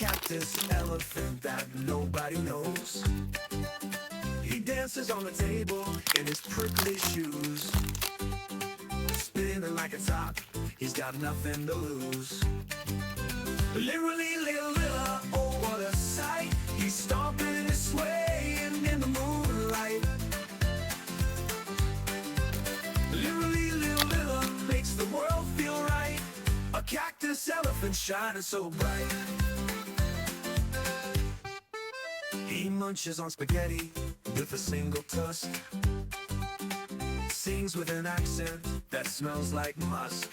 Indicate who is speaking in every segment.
Speaker 1: cactus elephant that nobody knows. He dances on the table in his prickly shoes, spinning like a top, he's got nothing to lose. Lirili Larila, oh what a sight, he's stomping and swaying in the moonlight. Lirili Larila makes the world feel right, a cactus elephant shining so bright. He munches on spaghetti with a single tusk, sings with an accent that smells like musk.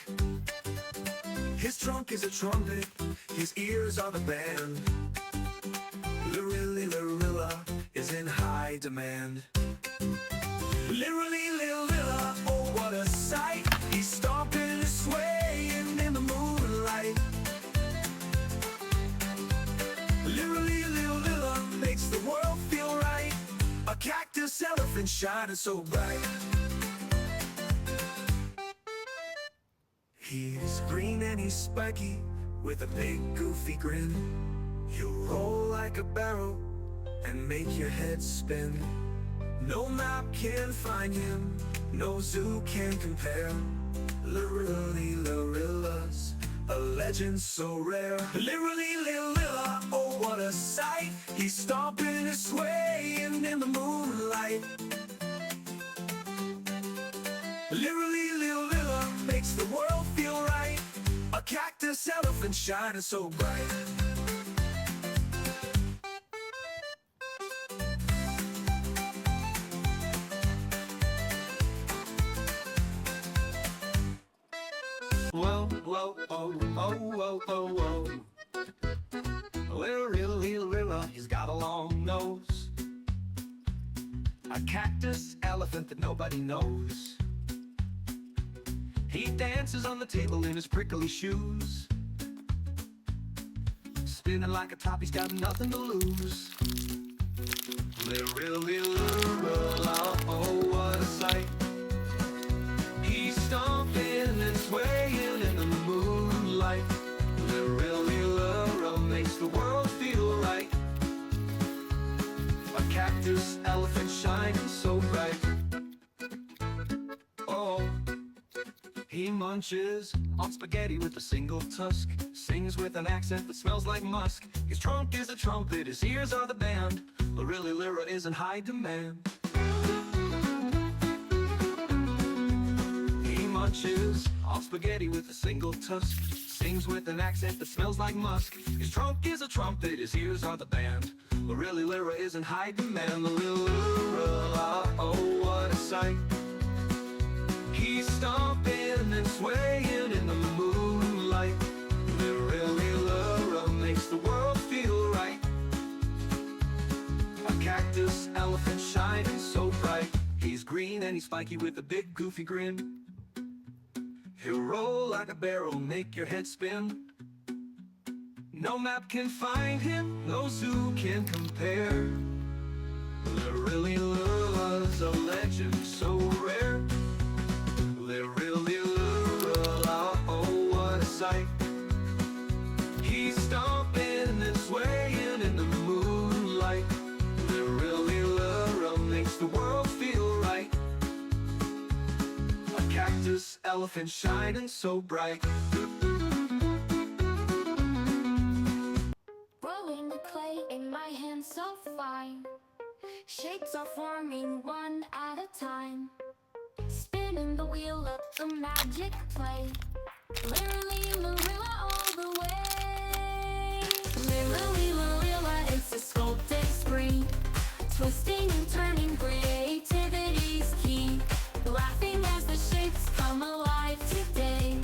Speaker 1: His trunk is a trumpet, his ears are the band. Lirili Larila is in high demand. Lirili Larila, oh what a sight, he's stomping and swaying in the moonlight. Lirili Larila makes the world feel right, a cactus elephant shining so bright. He's green and he's spiky, with a big goofy grin. He'll roll like a barrel and make your head spin. No map can find him, no zoo can compare. Lirili Larila's a legend so rare. Lirili Larila, oh what a sight, he's stomping and swaying in the moonlight. Lirili Larila makes the world feel right, a cactus elephant shining so bright.
Speaker 2: Whoa, whoa, oh, oh, oh, oh, oh. Lirili Larila, he's got a long nose, a cactus elephant that nobody knows. He dances on the table in his prickly shoes, spinning like a top, he's got nothing to lose. Lirili Larila, oh what a sight, he's stomping and swaying in the moonlight. Lirili Larila makes the world feel right, a cactus elephant shining so bright. Oh, he munches on spaghetti with a single tusk, sings with an accent that smells like musk. His trunk is a trumpet, his ears are the band. Lirili Larila is in high demand. He munches on spaghetti with a single tusk, sings with an accent that smells like musk. His trunk is a trumpet, his ears are the band. Lirili Larila is in high demand. Lirili Larila, oh what a sight, he's stomping and swaying in the moonlight. Lirili Larila makes the world feel right, a cactus elephant shining so bright. He's green and he's spiky with a big goofy grin. He'll roll like a barrel, make your head spin. No map can find him, no zoo can compare. Lirili Larila's a legend so rare. Lirili Larila, oh what a sight, he's stomping and swaying in the moonlight. Lirili Larila makes the world feel right, a cactus elephant shining so bright.
Speaker 3: Rolling the clay in my hands so fine, shapes are forming one at a time. Spinning the wheel of the magic play. Lirili Larila all the way. Lirili Larila, it's a sculpting spree, twisting and turning, creativity's key. Laughing as the shapes come alive today.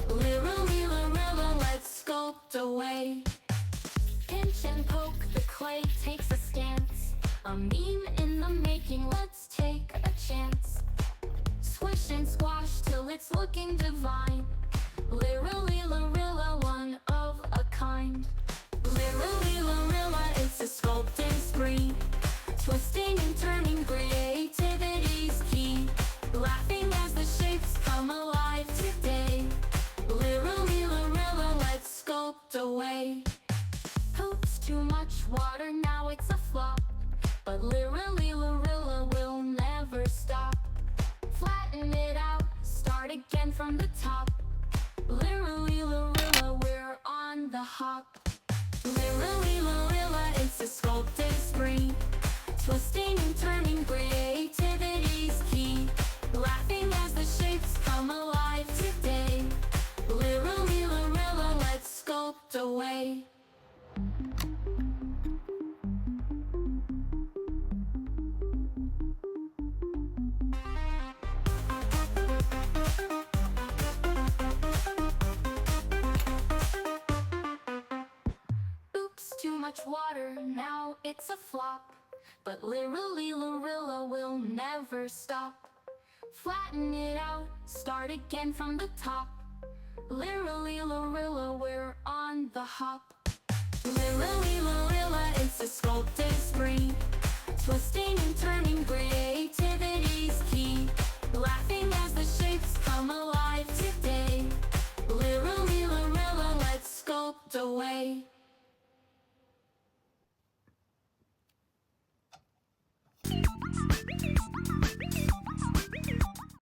Speaker 3: Lirili Larila, let's sculpt away. Pinch and poke, the clay takes a stance. A meme in the making, let's take a chance. Squish and squash till it's looking divine. Lirili Larila, one of a kind. Lirili Larila, it's a sculpting spree, twisting and turning, creativity's key. Laughing as the shapes come alive today. Lirili Larila, let's sculpt away. Poke too much water, now it's a flop. But Lirili Larila will never stop. Flatten it out, start again from the top. Lirili Larila, we're on the hop. Lirili Larila, it's a sculpting spree. Twisting and turning, creativity's key. Laughing as the shapes come alive today. Lirili Larila, let's sculpt away. Oops, too much water, now it's a flop. But Lirili Larila will never stop. Flatten it out, start again from the top. Lirili Larila, we're on the hop. Lirili Larila, it's a sculpting spree. Twisting and turning, creativity's key. Laughing as the shapes come alive today. Lirili Larila, let's sculpt away.